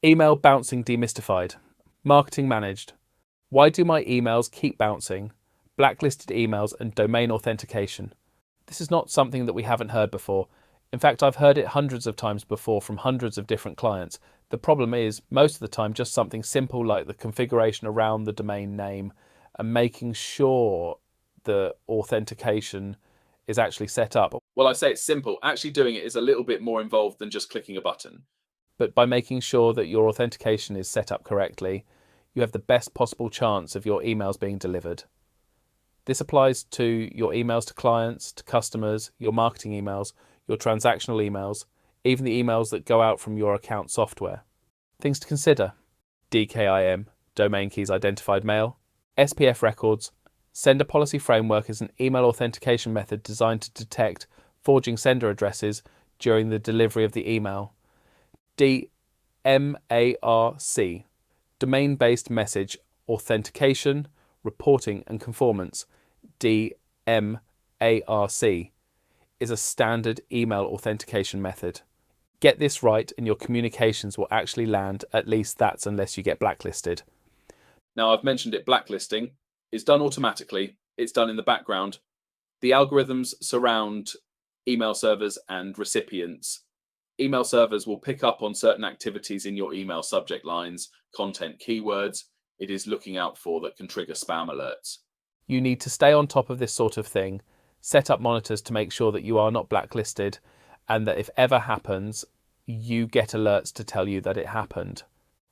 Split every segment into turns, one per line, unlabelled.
Email bouncing demystified. Marketing managed. Why do my emails keep bouncing? Blacklisted emails and domain authentication. This is not something that we haven't heard before. In fact, I've heard it hundreds of times before from hundreds of different clients. The problem is, most of the time, just something simple like the configuration around the domain name and making sure the authentication is actually set up. Well, I say it's simple. Actually doing it is a little bit more involved than just clicking a button. But by making sure that your authentication is set up correctly, you have the best possible chance of your emails being delivered. This applies to your emails to clients, to customers, your marketing emails, your transactional emails, even the emails that go out from your account software. Things to consider: DKIM, Domain Keys Identified Mail, SPF records. Sender policy framework is an email authentication method designed to detect forging sender addresses during the delivery of the email. DMARC, Domain-Based Message Authentication, Reporting and Conformance, DMARC, is a standard email authentication method. Get this right and your communications will actually land. At least that's unless you get blacklisted. Now, I've mentioned it, blacklisting. It's done automatically. It's done in the background. The algorithms surround email servers and recipients. Email servers will pick up on certain activities in your email subject lines, content keywords it is looking out for that can trigger spam alerts. You need to stay on top of this sort of thing, set up monitors to make sure that you are not blacklisted, and that if ever happens, you get alerts to tell you that it happened.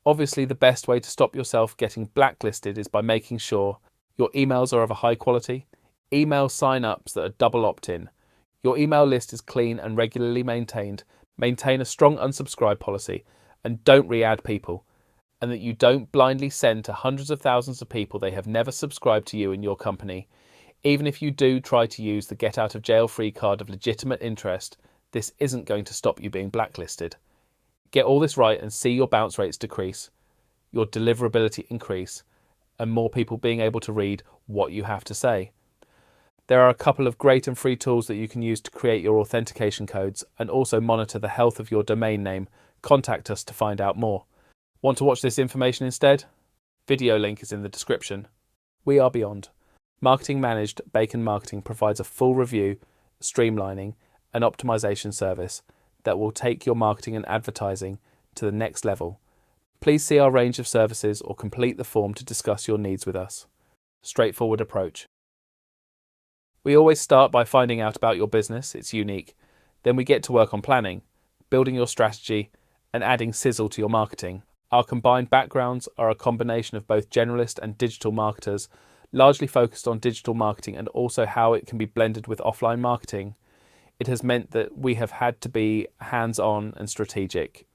Obviously, the best way to stop yourself getting blacklisted is by making sure your emails are of a high quality, email sign-ups that are double opt-in, your email list is clean and regularly maintained, maintain a strong unsubscribe policy, and don't re-add people, and that you don't blindly send to hundreds of thousands of people they have never subscribed to you and your company. Even if you do try to use the get out of jail free card of legitimate interest, this isn't going to stop you being blacklisted. Get all this right and see your bounce rates decrease, your deliverability increase, and more people being able to read what you have to say. There are a couple of great and free tools that you can use to create your authentication codes and also monitor the health of your domain name. Contact us to find out more. Want to watch this information instead? Video link is in the description. We are Beyond. Marketing Managed Bacon Marketing provides a full review, streamlining, and optimization service that will take your marketing and advertising to the next level. Please see our range of services or complete the form to discuss your needs with us. Straightforward approach. We always start by finding out about your business, it's unique. Then we get to work on planning, building your strategy, and adding sizzle to your marketing. Our combined backgrounds are a combination of both generalist and digital marketers, largely focused on digital marketing and also how it can be blended with offline marketing. It has meant that we have had to be hands-on and strategic.